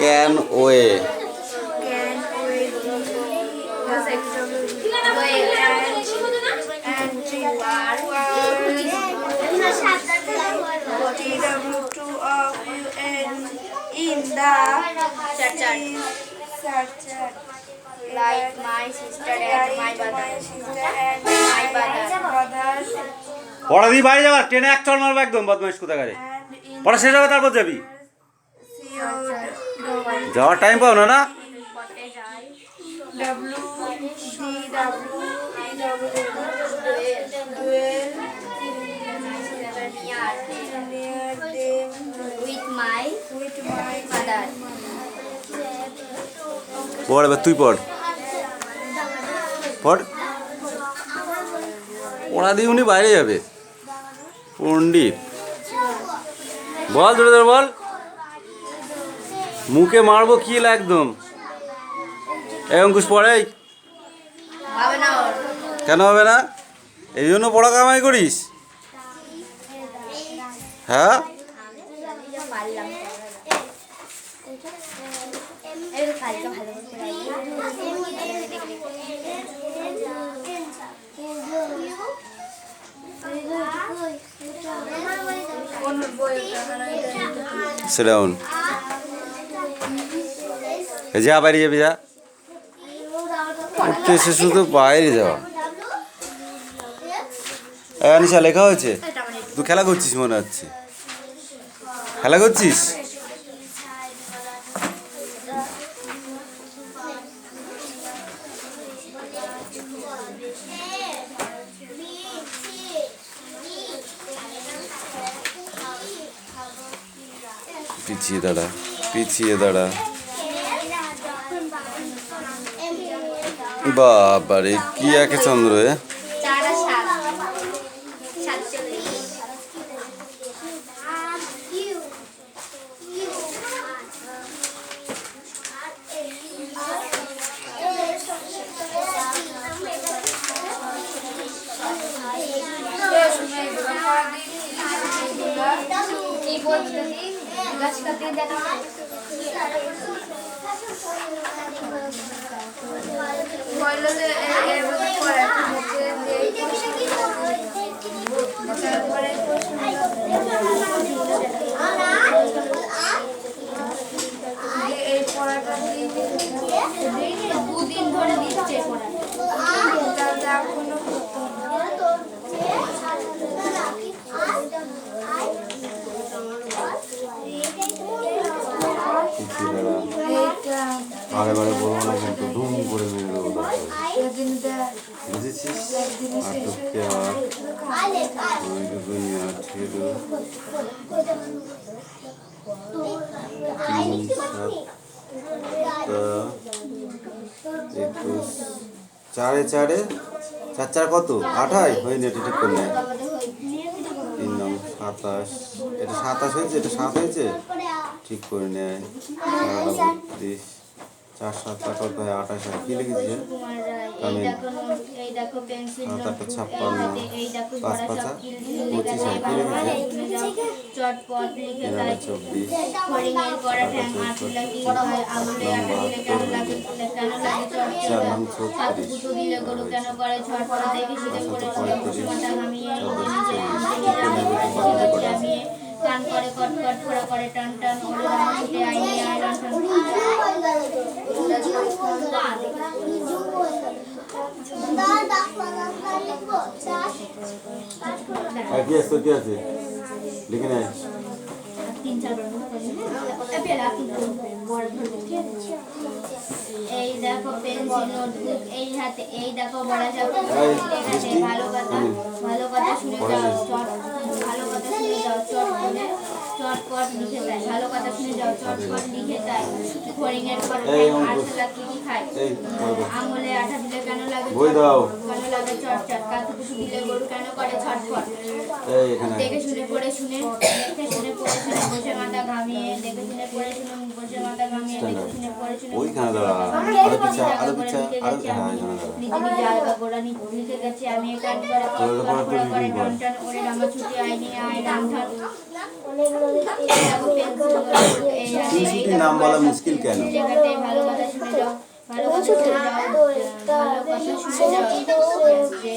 Can way in the like my sister and my brother. পড়া দিয়ে বাইরে যাবার ট্রেনে এক চড় মারবো একদম বদমাইশ কোথাকারে পড়া শেষ হবে তারপর যাবি যাওয়ার টাইম পাও না না With my mother. পড় এবার তুই পড় পড় পড়া দিয়ে উনি বাইরে যাবে পণ্ডিত বল ধরে ধরে বল মুখে মারবো কিল একদম এই অঙ্কুশ পড়াই হবে না ওর। কেন হবে না এই জন্য পড়া কামাই করিস হ্যাঁ পারলাম। এই তো কালকে ভালো করে সেটাউন যা বাইরে যাবি যা উঠতে এসে শুধু বাইরে যাওয়া নিশা লেখা হয়েছে তুই খেলা করছিস মনে হচ্ছে খেলা করছিস পিছিয়ে দাঁড়া পিছিয়ে দাঁড়া বাবারে কি একে চন্দ্র গাছ কাটতে দেন বললো যে এর মধ্যে পড়া হচ্ছে এই পড়াটা দুদিন ধরে দিচ্ছে পড়াটা কোনো করতো বারে বারে বলবো না কিন্তু ধুম করে মেরে দেবো বুঝেছিস আটকে আর দুনিয়া ছিল 3 7 21 চারে চারে চার চার কত 28 হয়নি এটা ঠিক করে নেয় 3 নং 27 এটা 27 হয়েছে এটা 7 হয়েছে ঠিক করে নেয় 32 4 7 কত হয় 28 হয় কি লিখেছে আমি 7 8 56 5 5 25 হয় কি লিখেছে চটপট লিখে দেয় 24 ফড়িংয়ের করা ঠ্যাং আঁচলা কি হয় আঙুলে আটা দিলে কেন লাগে কেন লাগে চটপট হাতে দুটো দিলে গরু কেন করে ছটপট দেখে শীতে করে মাথা ঘামিয়ে ঘামিয়ে কান করে কটকট ফোড়া করে টান টান করে রামা ছুটে আইনি আয়রন আর কি আছে কি আছে লিখে নে 3-4 এই দেখো পেন্সিল নোটবুক এই হাতে এই দেখো বড় চাকু ভালো কথা শুনে যাও ভালো কথা শুনে যাও চটপট লিখে দেয় ভালো কথা শুনে যাও চটপট লিখে দেয় ফড়িংয়ের পর আটলা কি খায় আঙুলে আঠা দিলে কেন লাগে বই দাও কেন লাগে চটচট কাকু দিলে গরু কেন করে ছটফট দেখে শুনে পড়ে শুনে দেখে শুনে পড়ে শুনে বসে মাথা ঘামিয়ে দেখে শুনে পড়ে শুনে বসে মাথা ঘামিয়ে দেখে শুনে পড়ে শুনে ওইখানে দাঁড়া আরো পিছা নিজে নিজে আলগা গোড়া লিখে গেছে আমি একা করে টান টান করে রামা ছুটি আইনি আয় রাম ধান এই হাতে হিংসুটির নাম বলা মুশকিল কেন? লেখাতে ভালো কথা শুনে যাও, ভালো কথা শুনে যাও, ভালো কথা শুনে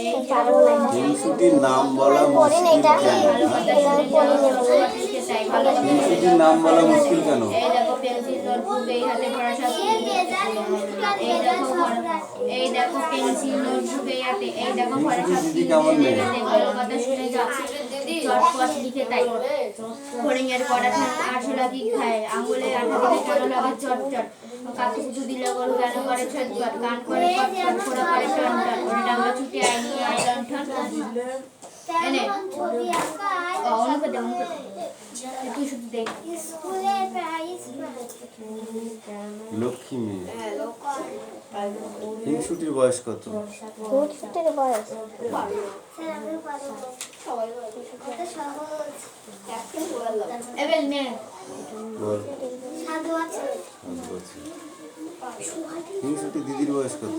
যাও। হিংসুটির নাম বলা মুশকিল কেন? ভালো কথা শুনে যাও, সব লিখে তাই ভালো কথা শুনে হিংসুটির যাও। নাম বলা মুশকিল কেন? এই দেখো পেন্সিল নোটবুক এই হাতে পড়া সব এই দেখো পেন্সিল নোটবুক এই হাতে এই দেখো পড়া সব দিদি কেমন মেয়ে? ভালো কথা শুনে যাও, চটপট লিখে তাই ফড়িং এর পড়া আরশোলা কি খায়, আঙুলে আঠা দিলে কেন লাগে চটচট, কাকু পুজো দিলে গরু কেন করে ছটপট, কান করে পটপট ফোড়া করে টন টন, ওরে ডাঙ্গা ছুটে আইনি আই লণ্ঠন এনে অনুপাতে তুই শুধু দেখ লক্ষ্মী মেয়ে। হিংসুটির বয়স কত? এবেল নে বল। হিংসুটি দিদির বয়স কত?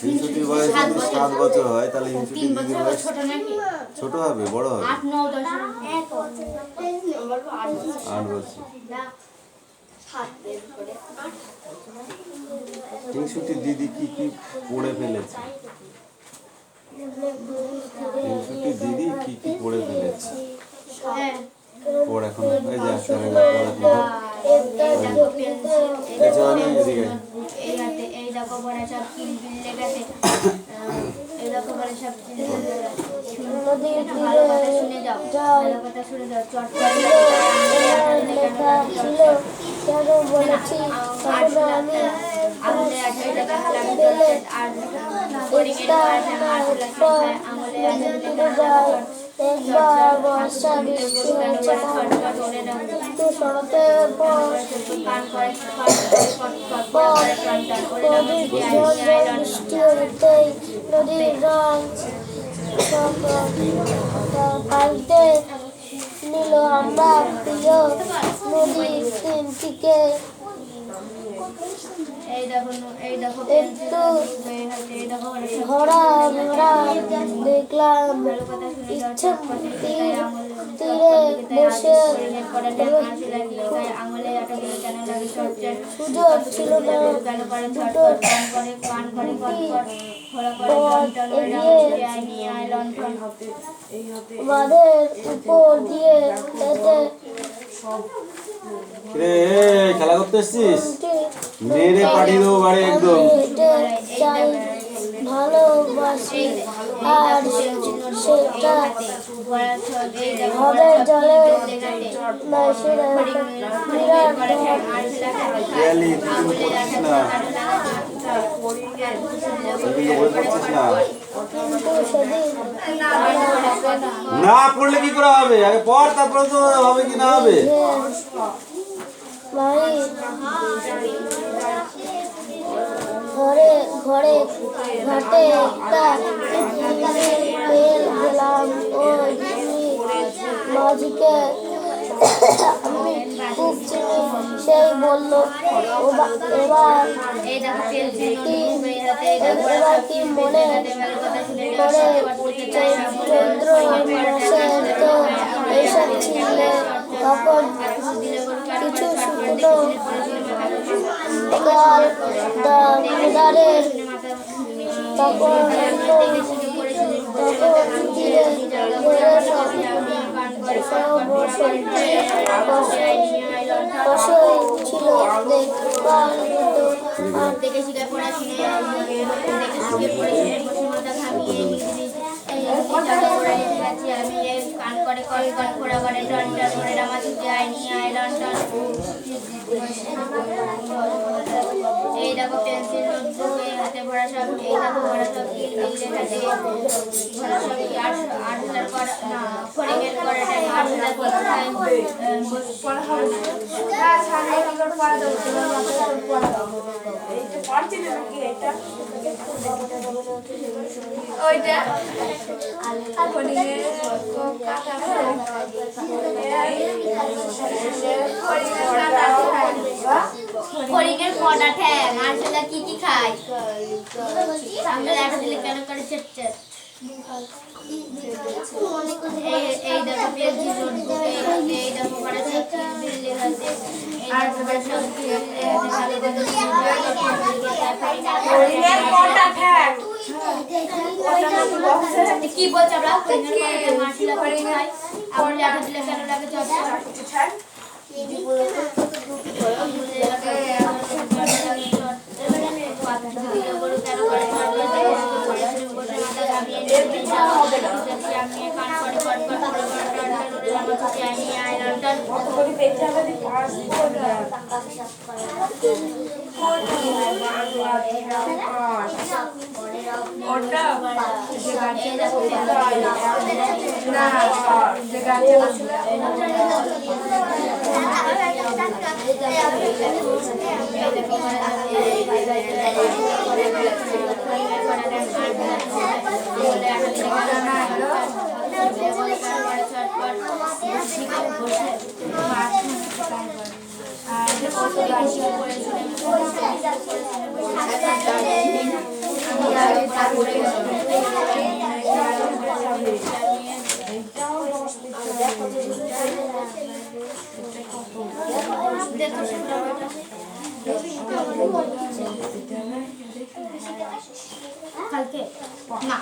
হিংসুটির বয়স যদি 7 বছর হয় তাহলে হিংসুটির 3 দিদির বছর বয়স ছোট নাকি ছোট হবে বড় হবে? 8 9 10 8 বছর। হিংসুটির দিদি কি কি পড়ে ফেলেছে? হিংসুটির দিদি কি কি পড়ে ফেলেছে? হ্যাঁ পড় এখন এই যা চলে যা পড় এখন। এই দেখো পেন্সিল এই চলে এদিকে। এই হাতে এই দেখো বড় সব কিলবিল লেখাতে এই দেখো বড় সব কিলবিল ভালো কথা শুনে যাও, ভালো কথা শুনে যাও, চটপট লেখা ছিল কেন বলেছি তখন আমি আঙুলে আঠা লেখা লাগবে আর ফড়িং এর পড়া আঙুলে আঠা লেখা একবার বর্ষা বৃষ্টি হচ্ছে কিন্তু শরতের পর বৃষ্টি হতেই নদীর রং পাল্টে নিল আমরা প্রিয় নদী তিনটিকে একটু ভরা ভরা দেখলাম ইচ্ছে তীরে বসে সুযোগ ছিল না দুটো বাঁধের উপর দিয়ে হেঁটে রে খেলা করতে এসছিস? মেরে পাঠিয়ে দেবো বাড়ি একদম। হেঁটে চাই ভালোবাসি আর সেটা হ্রদের জলে বাসিরা বিরাট গেলি তুই পড়ছিস না, তুই বই পড়ছিস না। কিন্তু সেদিন না পড়লে কি করে হবে? আগে পড় তারপরে তো হবে কি না হবে। ভাই ঘরে ঘরে ঘাটে একটা পেয়ে গেলাম ওই মাঝিকে আমি খুব চিনি সেই বলল এবার কি মনে করে চৈত্র মাসে তো এইসব ছিলে তখন কিছু শুকনো গাল দাদারের তখন ধীরে ধীরে সব বসই ছিল দেখবার মতো আর দেখে শিখে পড়াশুনে দেখে শিখে পড়াশুনে বসুমতা খামিয়ে আমি কান করে কল কল ফোড়া করে টন টন করে রামা ছুটে আইনি আই লন্ডন এই দেখো পেন্সিল নোটবুক এই হাতে ভরা সব এই দেখো ভরা সব হাতে ভরা সব আটলার করা না ফড়িংয়ের করাটা আটলার করা ওইটা ফড়িংয়ের পড়া ঠ্যাং আরশোলা কি কি খায় সামনে দেখা দিলে কেন করে চটচট এই আর ভালো কি বলছে আমরা মাটি লাগাই খাই আমার লেখা দিলে কেন লাগে চপ কালকে না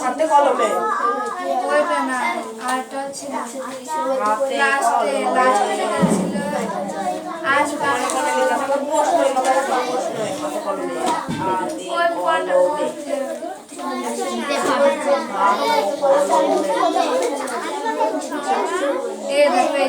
হাতে কলমে ওইটা না আরটা ছিল লাস্টে ছিল আজ গান করে কথা প্রশ্ন হাতে কলমে ওই পড়াটা এ দেখবে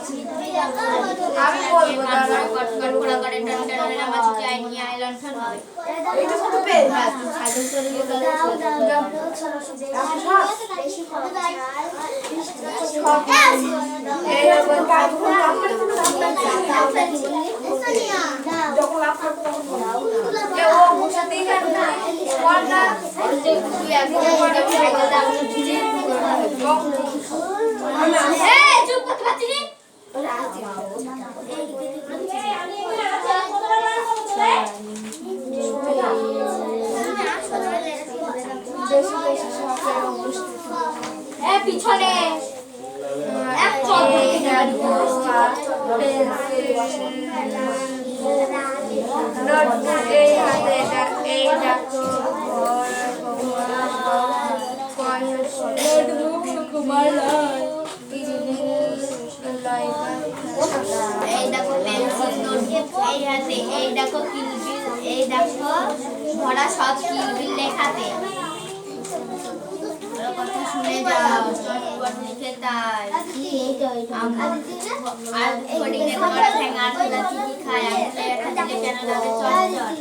Gracias. আমি বলবো কট কট ফোড়া করে টন টন ওরে আমার ছুটি আই নিয়ে আই লণ্ঠন হবে এটা কত পেজ সাধু শরীরে গেলে এই আবার কাজ করে আমরা যখন আপনার এ ও মুছাতেই কেন না কোনটা যে তুই একদম সাইকেল দাও এই চুপ করতে পারছিস এ পিছনে এক নোটবুক এই হাতে এই দেখো নোটবুক সুকুমার এই দেখো পেন্সিল নোটবুক এই হাতে এই দেখো কিলবিল এই দেখো ভরা সব কিলবিল লেখাতে কথা শুনে যাও চটপট লিখে তাই আর কোডিং এর বড় ঠ্যাঙ্গা আর কি খায় আমি একটা দিলে কেন লাগে চটচট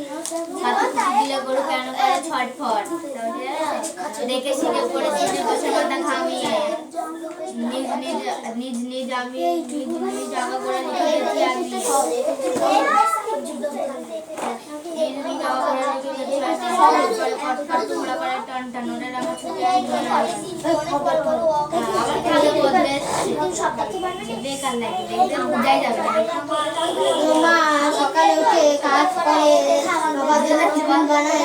সাথে দিলে গরু কেন করে ছটফট দেখে শিখে পড়ে চিনে বসে মাথা ঘামিয়ে নিজ নিজ আমি নিজ জায়গা করে লিখেছি আমি নিজ নিজ জায়গা করে লিখেছি কট কট টুকরা করে টন টন ওরে আমার ছুটে আবার ভালো বলতে বেকার লাগে দেখতে বুঝাই যাবে মা সকালে উঠে কাজ করে বাবার জন্য টিফিন বানায়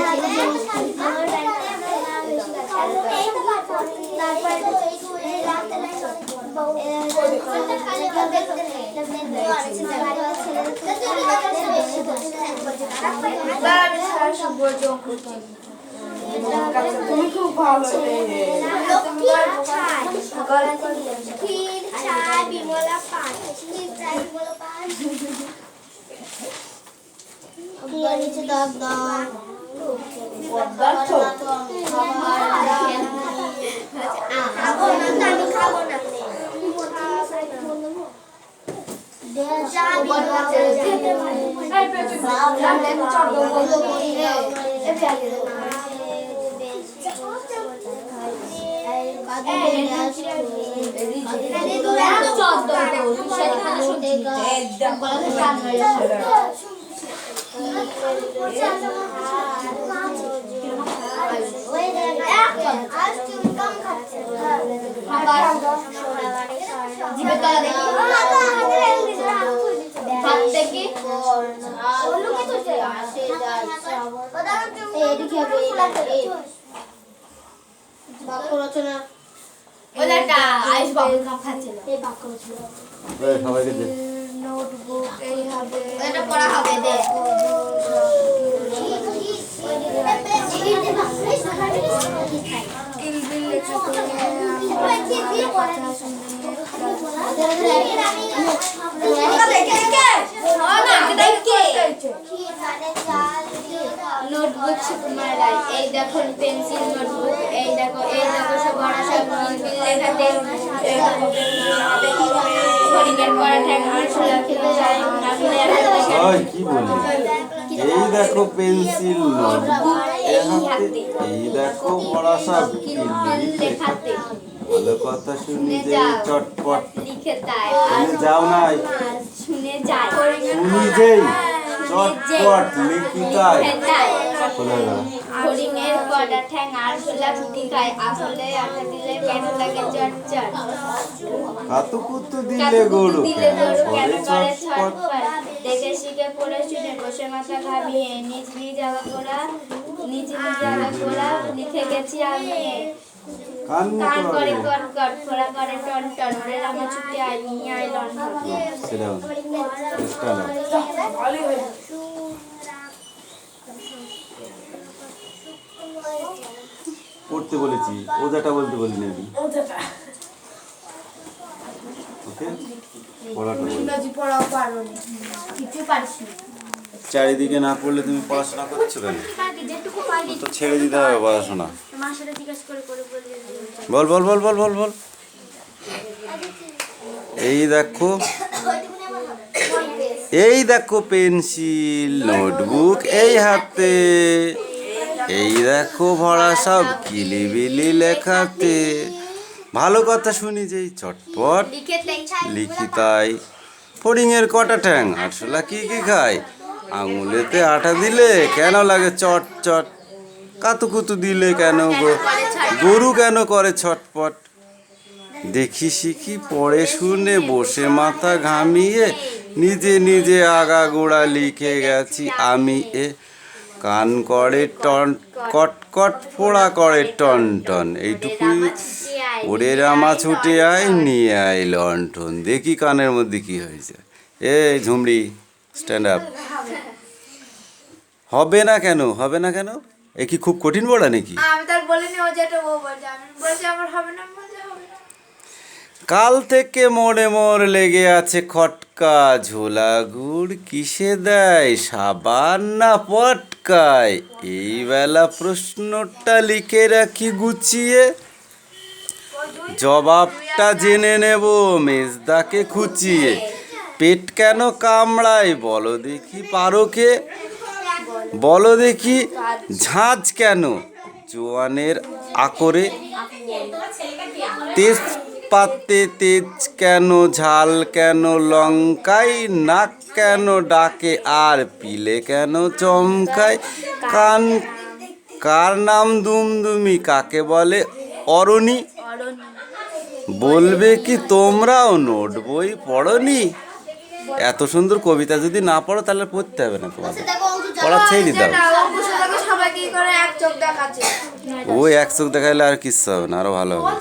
তুমি খুব ভালো নিচে দাগ দাও বাক্য রচনা ওলাটা আইস বাবু কাপ খাচ্ছে না এই বাক্য রচনা সবাইকে দে নোটবুক এই হাতে ওটা পড়া হবে দে কিলবিল লেখা করে কথা নোটবুক সুকুমার রায় এই দেখো পেন্সিল নোটবুক এই দেখো সব বড় সব কিলবিল লেখাতে হরিণের পড়া ঠ্যাং আর সোলা খেতে যায় ওই কি বললি এই দেখো পেন্সিল নোটবুক এই দেখো পড়া সব কিলবিল লেখাতে ভালো কথা শুনি যে চটপট লিখে তাই শুনে যাও নাই শুনে যায় শুনি যেই চটপট লিখি তাই চলে গেল হরিণের কটা ঠ্যাং আর সোলা ফুটি খায় আসলে আটা দিলে কেন লাগে চটচট কাতুকুতু দিলে গরু দিলে গরু কেন করে করে চটপট ছটফট দেখে শিখে পড়ে শুনে বসে মাথা ঘামিয়ে নিজ নিজ জায়গা করা লিখে গেছি আমি কান্নি কান করে করে কট কট ফোড়া করে টন টন ওরে রামা ছুটে আই নিয়ে আই লণ্ঠন সেটা চেষ্টা না পড়তে বলেছি ওজাটা বলতে বলিনি আমি ওকে পড়াটা বলি। ইংরাজি পড়াও পারো কিছু পারিস না চারিদিকে না পড়লে তুমি পড়াশোনা করছো কেন যেটুকু পারি তো ছেড়ে দিতে হবে পড়াশোনা মার সাথে জিজ্ঞাসা করে বল বল বল বল বল বল এই দেখো এই দেখো পেন্সিল নোটবুক এই হাতে, এই দেখো ভরা সব কিলিবিলি লেখাতে। ভালো কথা শুনি যেই চটপট লিখি তাই। ফড়িংয়ের কটা ঠ্যাং আরশোলা কি কি খায়? আঙুলেতে আটা দিলে কেন লাগে চট চট? কাতুকুতু দিলে কেন গরু কেন করে ছটপট? দেখি শিখি পড়ে শুনে বসে মাথা ঘামিয়ে নিজে নিজে আগাগোড়া লিখে গেছি আমি এ। কান করে টন কট কট, ফোড়া করে টন টন, এইটুকুই ওরে রামা ছুটে আয় নিয়ে আয় লণ্ঠন। দেখি কানের মধ্যে কি হয়েছে। এই ঝুমড়ি স্ট্যান্ড আপ। হবে না কেন, হবে না কেন? এ কি খুব কঠিন পড়া নাকি? আমি তার বলিনি, ও যেটা ও বলছে, আমি বলছি আমার হবে না, বলছে হবে না। কাল থেকে মোড়ে মোড় লেগে আছে খটকা, ঝোলা গুড় কিসে দেয়, সাবান না পটকায়? এই বেলা প্রশ্নটা লিখে রাখি গুছিয়ে, জবাবটা জেনে নেব মেজদাকে খুঁচিয়ে। পেট কেন কামড়ায় বলো দেখি পারোকে, বলো দেখি ঝাঁঝ কেন জোয়ানের আকরে, তেজপাতে তেজ কেন, ঝাল কেন লঙ্কায়, নাক কেন ডাকে আর পিলে কেন চমকায়? কান কার নাম দুমদুমি, কাকে বলে অরণি? বলবে কি তোমরাও নোট বই পড়নি? এত সুন্দর কবিতা যদি না পড়ো তাহলে পড়তে হবে না তোমাদের, পড়া ছেড়ে দাও। সবাই কি করে এক চোখ দেখাচ্ছে। ও এক চোখ দেখাইলে আর কিচ্ছু হবে না, আরো ভালো হবে।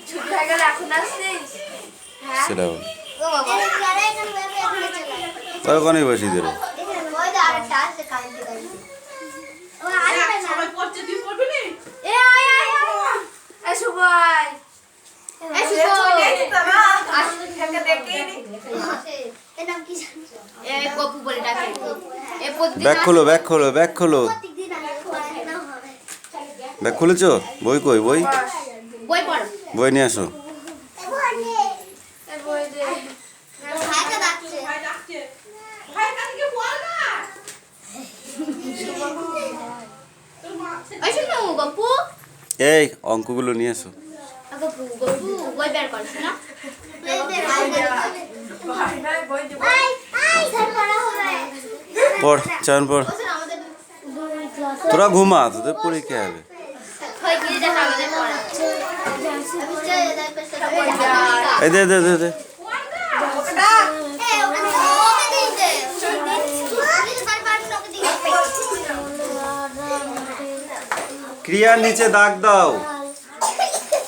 ছুটি হয়ে গেলে এখন আসছিস? হ্যাঁ সেটা বল, ওখানেই বসিয়ে দেবো। এ আয় আয় আয়, এ সুবই, এ সুবই, এ কপু বলে ডাকে। এ প্রতিদিন ব্যাগ খোলো, ব্যাগ খোলো, ব্যাগ খোলো। ব্যাগ খুলেছো? বই কই বই? বই পড়ো। বই নিয়ে আসো। এ বই দে। ওই শুনো গপু, এই অঙ্কগুলো নিয়ে আসো। গপু গপু বই বের করছ না? পড় চান পড়, তোরা ঘুমা, তোদের পরীক্ষা হবে। হই গিয়ে দেখা আমাদের পড়া। এই দে দে দে দে। ক্রিয়ার নিচে দাগ দাও।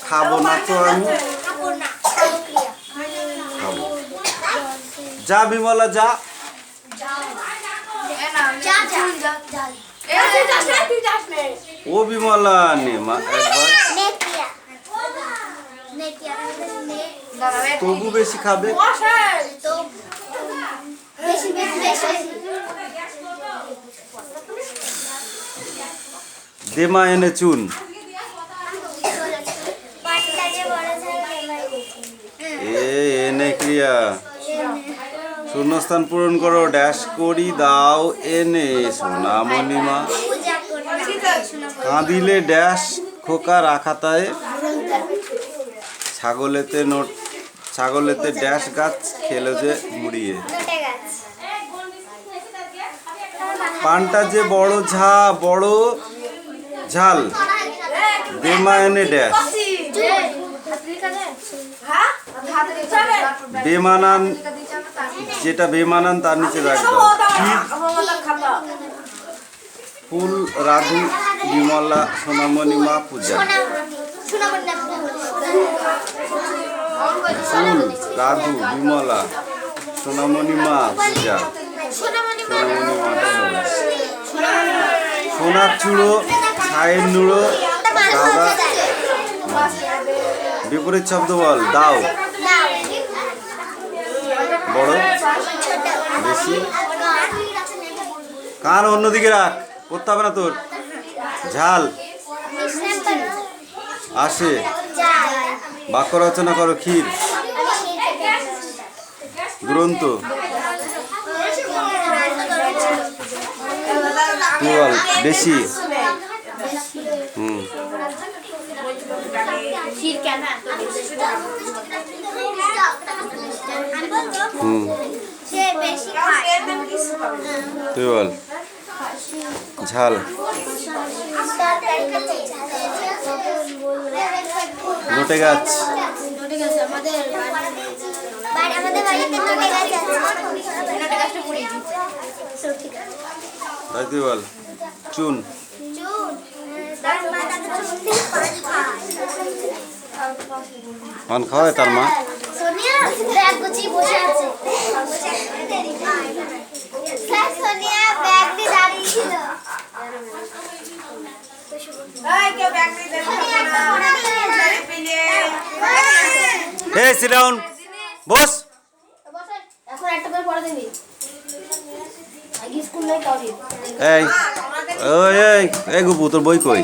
খাবো না তো আমি। খাবো। যা বিমলা যা। ও বিমলা নে মা একবার, তবু বেশি খাবে। দে মা এনে চুন। এনে ক্রিয়া শূন্যস্থান পূরণ করো, ড্যাশ করি দাও এনে সোনামণি মা। কাঁদিলে ড্যাশ খোকা রাখাতায়, ছাগলেতে নোট, ছাগলেতে ড্যাশ গাছ খেলো যে মুড়িয়ে। পানটা যে বড় বড় ঝাল, দেমা এনে ড্যাশ। বেমানান, যেটা বেমানান তার নিচে রাখবো। ফুল রাধু বিমলা সোনামণি মা পূজা। ফুল রাধু বিমলা সোনামণি মা পূজা। সোনামণি মাটা হবে সোনার চূড়ো, ছায়ের নুড়ো, দাদা। বিপরীত শব্দ বল, দাও। বড় বেশি। কান অন্যদিকে রাখ, করতে হবে না তোর। ঝাল আসে, বাক্য রচনা করো। ক্ষীর দুরন্ত। তুই বল বেশি। হুম হুম সে বেশি খায়। তুই বল ঝাল। নোটে গাছ। আমাদের বাড়িতে নোটে গাছ আছে। তাই তুই বল চুন। তার মা তাকে চুন দিয়ে পান খায়। পান খাওয়ায় তার মা? সোনিয়া ব্যাগ গুছিয়ে বসে আছে। স্যার সোনিয়া ব্যাগ দিয়ে দাঁড়িয়ে ছিল। এই সিট ডাউন, বস। এখন একটা করে পড়া দিবি আগে স্কুল নাই কাউরি এই ওই এই এই গুপু তোর বই কই?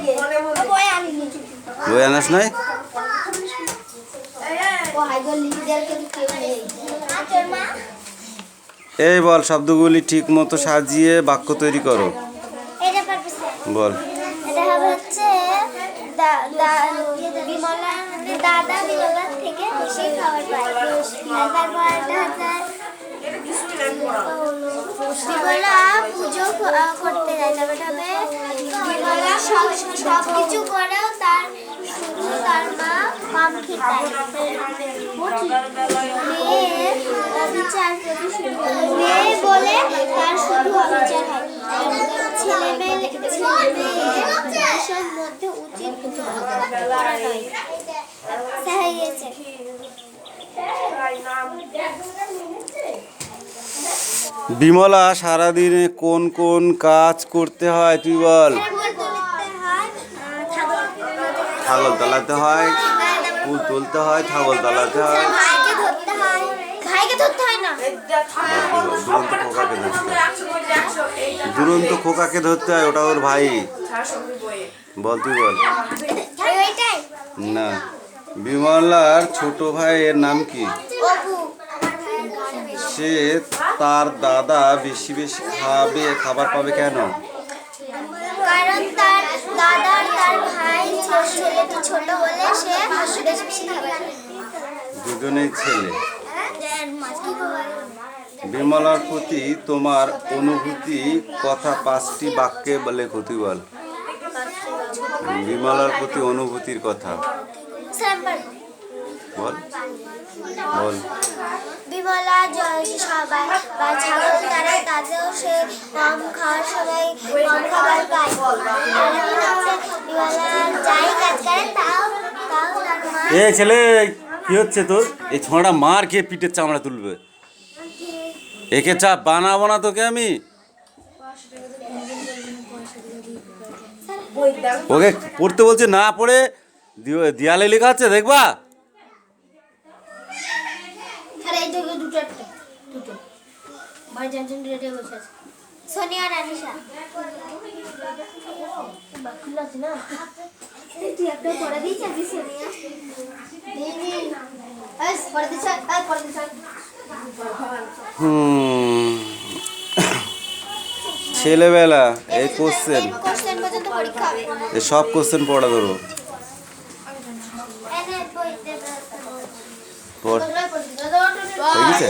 বই আনিনি। বই আনাস নাই? ও হাইগো লিখে দেওয়ার কেউ নেই তোর মা এই বল শব্দগুলি ঠিক মতো সাজিয়ে বাক্য তৈরি করো। এটা পারবে স্যার। বল। এটা হবে হচ্ছে বিমলা দাদা বিমলার থেকে বেশি খাবার পায়। আর তারপর এটা হচ্ছে বিমলা পুজো করতে যায়। তারপর হবে বিমলা সব কিছু করেও তার শুধু তার মা কম খেতায়। মেয়ে অবিচার মেয়ে বলে তার শুধু অবিচার হয়। ছেলে মেয়ে এসব মধ্যে উচিত করা নয়। হয়ে গেছে। বিমলা সারাদিনে কোন কোন কাজ করতে হয় তুই বল। ছাগল তলাতে হয়, ফুল তুলতে হয়, ছাগল তলাতে হয়। ভাইকে ধরতে হয়। ভাইকে ধরতে হয় না। দুরন্ত খোকাকে ধরতে হয়, ওটা ওর ভাই। বল তুই বল। ওইটাই না, বিমলার ছোট ভাইয়ের নাম কি? অপু। সে তার দাদা বেশি বেশি খাবার পাবে কেন? কারণ তার দাদার তার ভাই ছেলেটি ছোট বলে সে বেশি বেশি খাবার পায়। দুজনেই ছেলে। বিমলার প্রতি তোমার অনুভূতি কথা 5টি বাক্যে লেখো তুই বল। বিমলার প্রতি অনুভূতির কথা বল বল। বিমলা সবাই বা ছাগল তারা তাদেরও সে কম খাওয়ার সময় কম খাবার পায়। বিমলা যাই কাজ করে তাও তার মা এ ছেলে কি হচ্ছে তোর? এই ছোঁড়া মার খেয়ে পিঠের চামড়া তুলবে। একে চা বানাবো না তোকে আমি। ওকে পড়তে বলছে, না পড়ে দেয়ালে লেখা আছে দেখবা। সোনিয়া আর আনিশা তুই একটা পড়া দিয়েছি আমি সোনিয়া ছেলেবেলা এই কোশ্চেন পর্যন্ত পরীক্ষা হবে। এই সব কোশ্চেন পড়া ধরো। পড় হয়ে গেছে?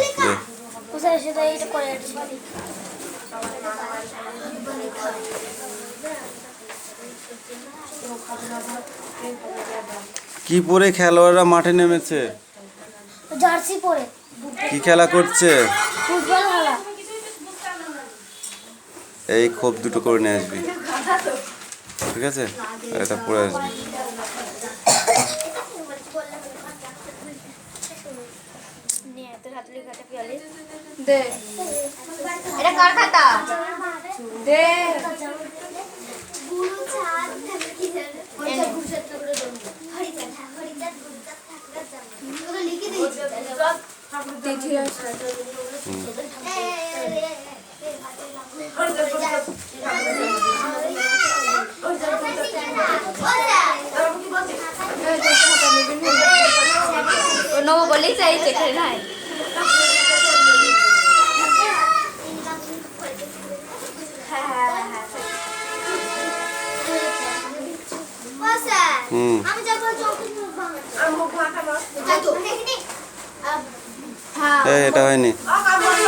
কি পরে খেলোয়াড়রা মাঠে নেমেছে? জার্সি পরে কি খেলা করছে? ফুটবল খেলা। এই খোপ দুটো করে নিয়ে আসবি, ঠিক আছে? এটা পরে আসবি। এটা কার খাতা দে নব বলেই চাই চেখে নাই এটা হয়নি।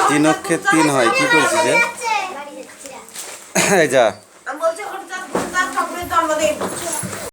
3 অক্ষে 3 হয়, কি করছিস? এই যা।